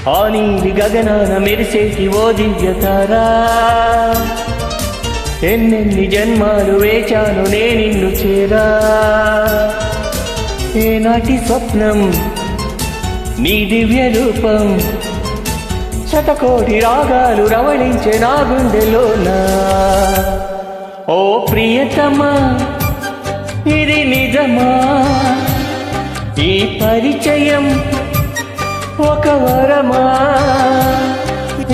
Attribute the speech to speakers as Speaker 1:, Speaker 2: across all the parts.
Speaker 1: ఆ నీలి గగనాన మెరిసేటి ఓ దివ్యతారా, ఎన్నెన్ని జన్మాలు వేచాను నే నిన్ను చేరా. ఏనాటి స్వప్నం నీ దివ్య రూపం, శతకోటి రాగాలు రవళించే నా గుండెలోనా. ఓ ప్రియతమా ఇది నిజమా, ఈ పరిచయం ఒక వరమా,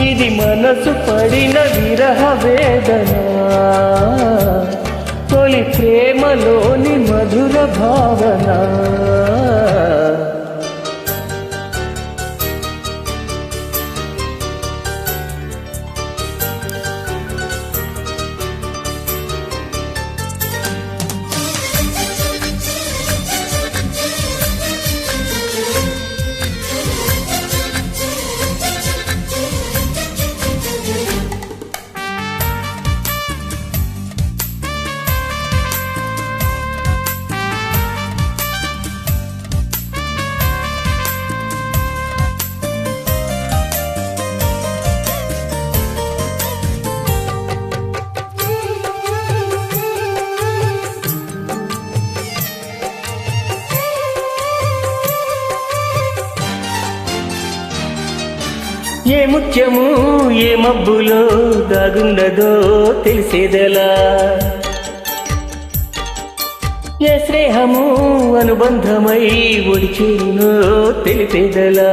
Speaker 1: ఇది మనసు పడిన విరహ వేదన, తొలి ప్రేమలోని మధుర భావన. ఏ ముత్యము ఏ మబ్బులో దాగున్నదో తెలిసేదెలా, ఏ స్నేహము అనుబంధమై ఒడిచేనో తెలిపేదెలా.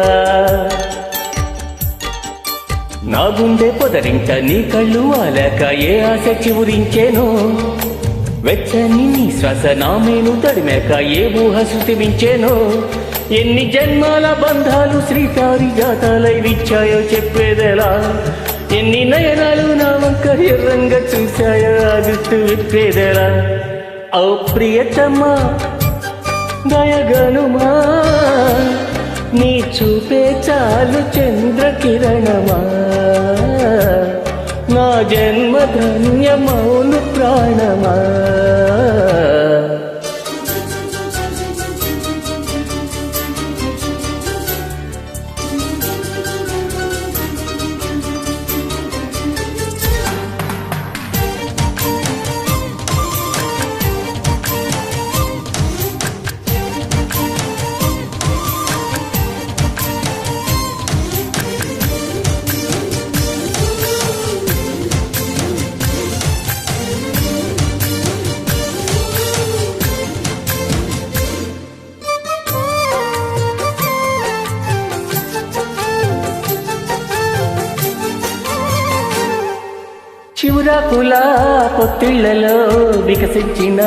Speaker 1: నా గుండె పొదరింట నీ కళ్ళు ఆలాక ఏ ఆశ చివురించేనో, వెచ్చని నీ శ్వాస నా మేను తడిమాక ఏ ఊహ శృతిమించేనో. ఎన్ని జన్మాల బంధాలు శ్రీకారి జాతాలై విచ్చాయో చెప్పేదెలా, ఎన్ని నయనాలు నా వంక ఎర్రంగా చూశాయో ఆ గుర్తు విప్పేదెలా. ఓ ప్రియతమా దయగనుమా, నీ చూపే చాలు చంద్రకిరణమా, నా జన్మ ధన్యమౌను ప్రాణమా. చివురాకుల పొత్తిళ్లలో వికసించిన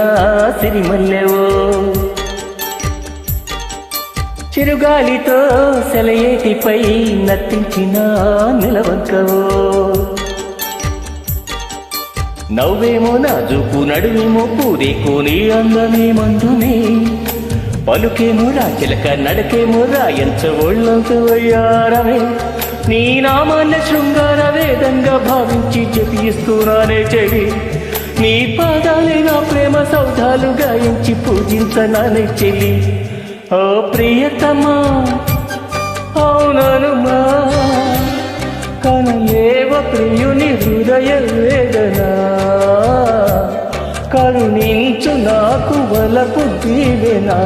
Speaker 1: సిరిమల్లెవో, చిరుగాలితో సెలయేటిపై నర్తించిన నిలవంకవో. నవ్వేమో నాజుకు నడుమేమో పూరేకో నీ అందమే మందునే, పలుకేమో రాచిలక నడకేమో రాయంచ ఒళ్ళంత వయ్యారమే. నీ నామాన్న శృంగార వేదంగా భావించి జపిస్తున్నానే చెవి, నీ పాదాలే నా ప్రేమ సౌధాలు గాయించి పూజించనానే చెలి. ఓ ప్రియతమా అవుననుమా, కనలేవ ప్రియుని హృదయ వేదన, కరుణించు నాకు వలపు దీవెనా.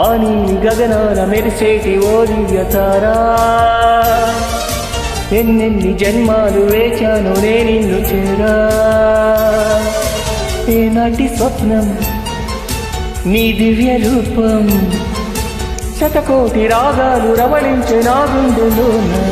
Speaker 1: ఆ నీలి గగనాన మెరిసేటి ఓ దివ్యతారా, ఎన్నెన్ని జన్మాలు వేచాను నే నిన్ను చేరా. ఏనాటి స్వప్నం నీ దివ్య రూపం, శతకోటి రాగాలు రవళించే నా గుండెలోనా.